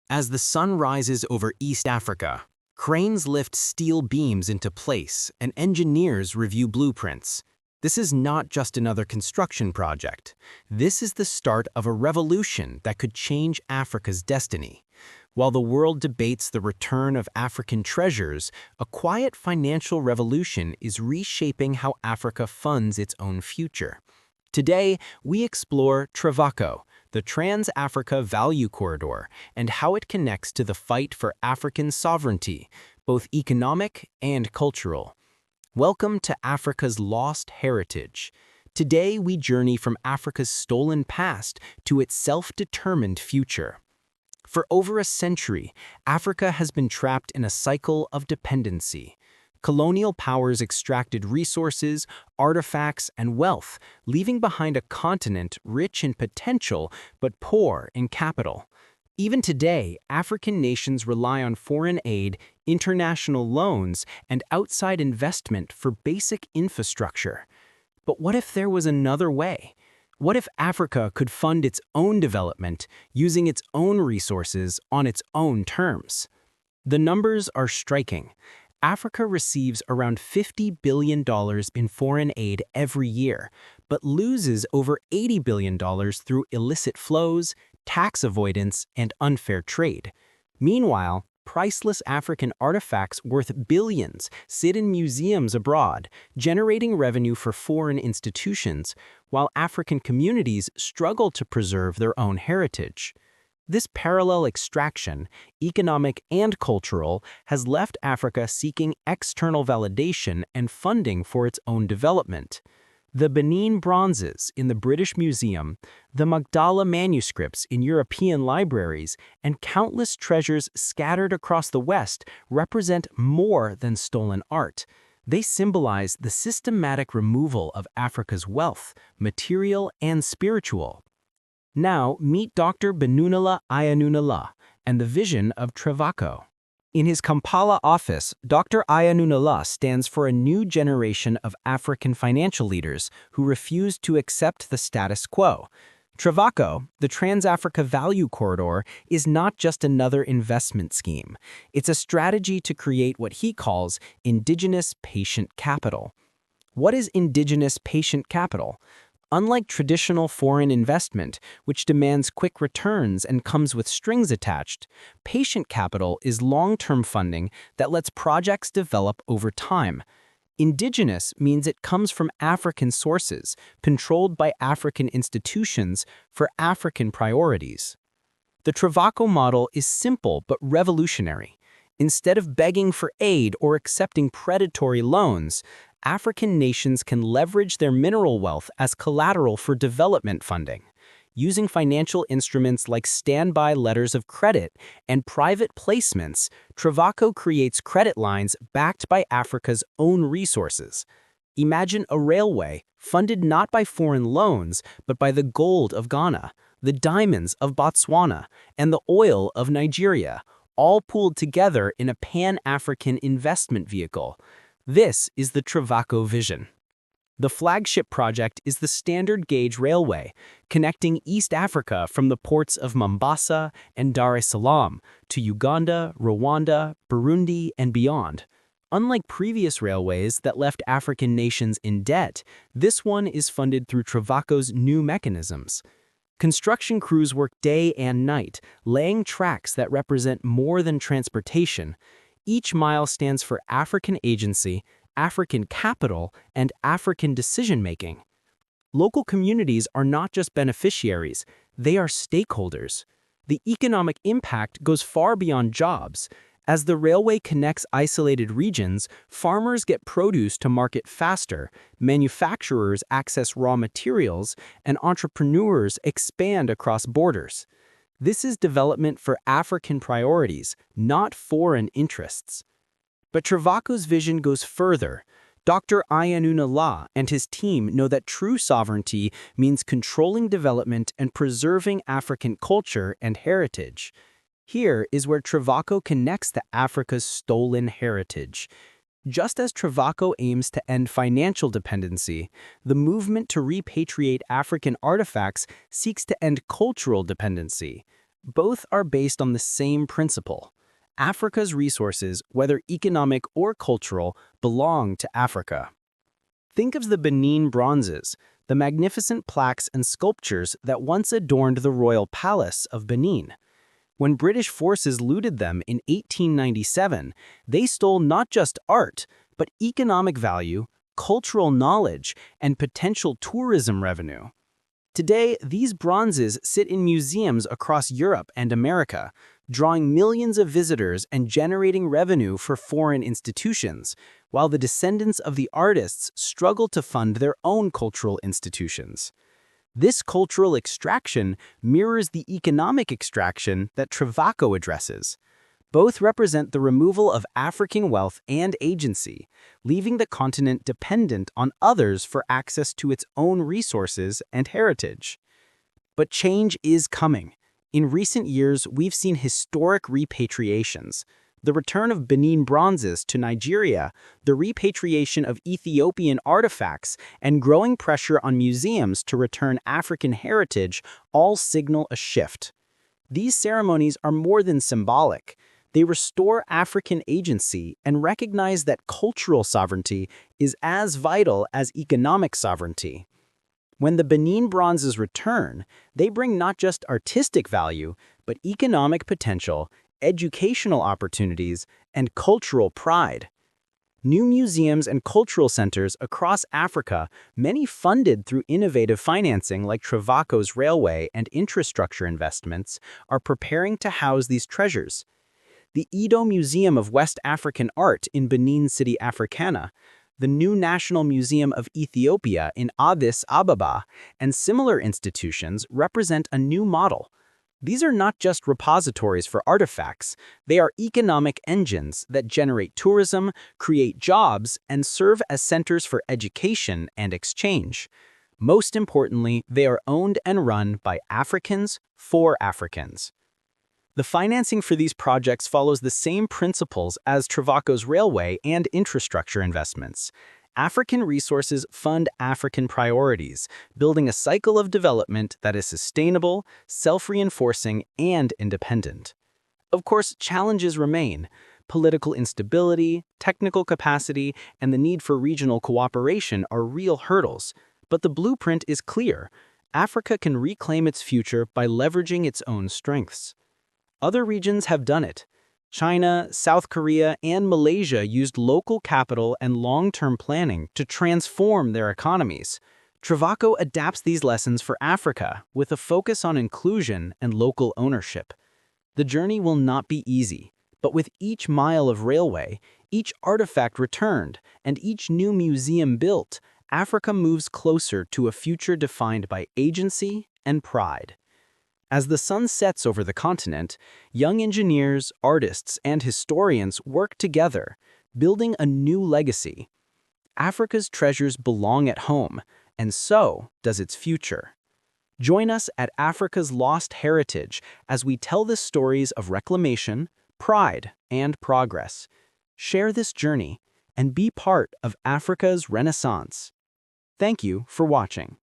As the sun rises over East Africa, cranes lift steel beams into place and engineers review blueprints. This is not just another construction project. This is the start of a revolution that could change Africa's destiny. While the world debates the return of African treasures, a quiet financial revolution is reshaping how Africa funds its own future. Today, we explore Travaco, the Trans-Africa Value Corridor, and how it connects to the fight for African sovereignty, both economic and cultural. Welcome to Africa's lost heritage. Today, we journey from Africa's stolen past to its self-determined future. For over a century, Africa has been trapped in a cycle of dependency. Colonial powers extracted resources, artifacts, and wealth, leaving behind a continent rich in potential but poor in capital. Even today, African nations rely on foreign aid, international loans, and outside investment for basic infrastructure. But what if there was another way? What if Africa could fund its own development using its own resources on its own terms? The numbers are striking. Africa receives around $50 billion in foreign aid every year, but loses over $80 billion through illicit flows, tax avoidance, and unfair trade. Meanwhile, priceless African artifacts worth billions sit in museums abroad, generating revenue for foreign institutions, while African communities struggle to preserve their own heritage. This parallel extraction, economic and cultural, has left Africa seeking external validation and funding for its own development. The Benin bronzes in the British Museum, the Magdala manuscripts in European libraries, and countless treasures scattered across the West represent more than stolen art. They symbolize the systematic removal of Africa's wealth, material and spiritual. Now, meet Dr. Benunala Ayanunala and the vision of Travaco. In his Kampala office, Dr. Ayanunala stands for a new generation of African financial leaders who refuse to accept the status quo. Travaco, the Trans-Africa Value Corridor, is not just another investment scheme. It's a strategy to create what he calls indigenous patient capital. What is indigenous patient capital? Unlike traditional foreign investment, which demands quick returns and comes with strings attached, patient capital is long-term funding that lets projects develop over time. Indigenous means it comes from African sources, controlled by African institutions for African priorities. The Travaco model is simple but revolutionary. Instead of begging for aid or accepting predatory loans, African nations can leverage their mineral wealth as collateral for development funding. Using financial instruments like standby letters of credit and private placements, Travaco creates credit lines backed by Africa's own resources. Imagine a railway funded not by foreign loans, but by the gold of Ghana, the diamonds of Botswana, and the oil of Nigeria, all pooled together in a pan-African investment vehicle. This is the Travaco vision. The flagship project is the Standard Gauge Railway, connecting East Africa from the ports of Mombasa and Dar es Salaam to Uganda, Rwanda, Burundi, and beyond. Unlike previous railways that left African nations in debt, this one is funded through Travaco's new mechanisms. Construction crews work day and night, laying tracks that represent more than transportation. Each mile stands for African agency, African capital, and African decision-making. Local communities are not just beneficiaries, they are stakeholders. The economic impact goes far beyond jobs. As the railway connects isolated regions, farmers get produce to market faster, manufacturers access raw materials, and entrepreneurs expand across borders. This is development for African priorities, not foreign interests. But Travaco's vision goes further. Dr. Ayanunala and his team know that true sovereignty means controlling development and preserving African culture and heritage. Here is where Travaco connects to Africa's stolen heritage. Just as Travaco aims to end financial dependency, the movement to repatriate African artifacts seeks to end cultural dependency. Both are based on the same principle. Africa's resources, whether economic or cultural, belong to Africa. Think of the Benin bronzes, the magnificent plaques and sculptures that once adorned the royal palace of Benin. When British forces looted them in 1897, they stole not just art, but economic value, cultural knowledge, and potential tourism revenue. Today, these bronzes sit in museums across Europe and America, drawing millions of visitors and generating revenue for foreign institutions, while the descendants of the artists struggle to fund their own cultural institutions. This cultural extraction mirrors the economic extraction that Travaco addresses. Both represent the removal of African wealth and agency, leaving the continent dependent on others for access to its own resources and heritage. But change is coming. In recent years, we've seen historic repatriations. The return of Benin bronzes to Nigeria, the repatriation of Ethiopian artifacts, and growing pressure on museums to return African heritage all signal a shift. These ceremonies are more than symbolic. They restore African agency and recognize that cultural sovereignty is as vital as economic sovereignty. When the Benin bronzes return, they bring not just artistic value, but economic potential, educational opportunities, and cultural pride. New museums and cultural centers across Africa, many funded through innovative financing like Travaco's railway and infrastructure investments, are preparing to house these treasures. The Edo Museum of West African Art in Benin City, Africana, the new National Museum of Ethiopia in Addis Ababa, and similar institutions represent a new model. These are not just repositories for artifacts, they are economic engines that generate tourism, create jobs, and serve as centers for education and exchange. Most importantly, they are owned and run by Africans for Africans. The financing for these projects follows the same principles as Travaco's railway and infrastructure investments. African resources fund African priorities, building a cycle of development that is sustainable, self-reinforcing, and independent. Of course, challenges remain. Political instability, technical capacity, and the need for regional cooperation are real hurdles. But the blueprint is clear. Africa can reclaim its future by leveraging its own strengths. Other regions have done it. China, South Korea, and Malaysia used local capital and long-term planning to transform their economies. Travaco adapts these lessons for Africa with a focus on inclusion and local ownership. The journey will not be easy, but with each mile of railway, each artifact returned, and each new museum built, Africa moves closer to a future defined by agency and pride. As the sun sets over the continent, young engineers, artists, and historians work together, building a new legacy. Africa's treasures belong at home, and so does its future. Join us at Africa's Lost Heritage as we tell the stories of reclamation, pride, and progress. Share this journey and be part of Africa's Renaissance. Thank you for watching.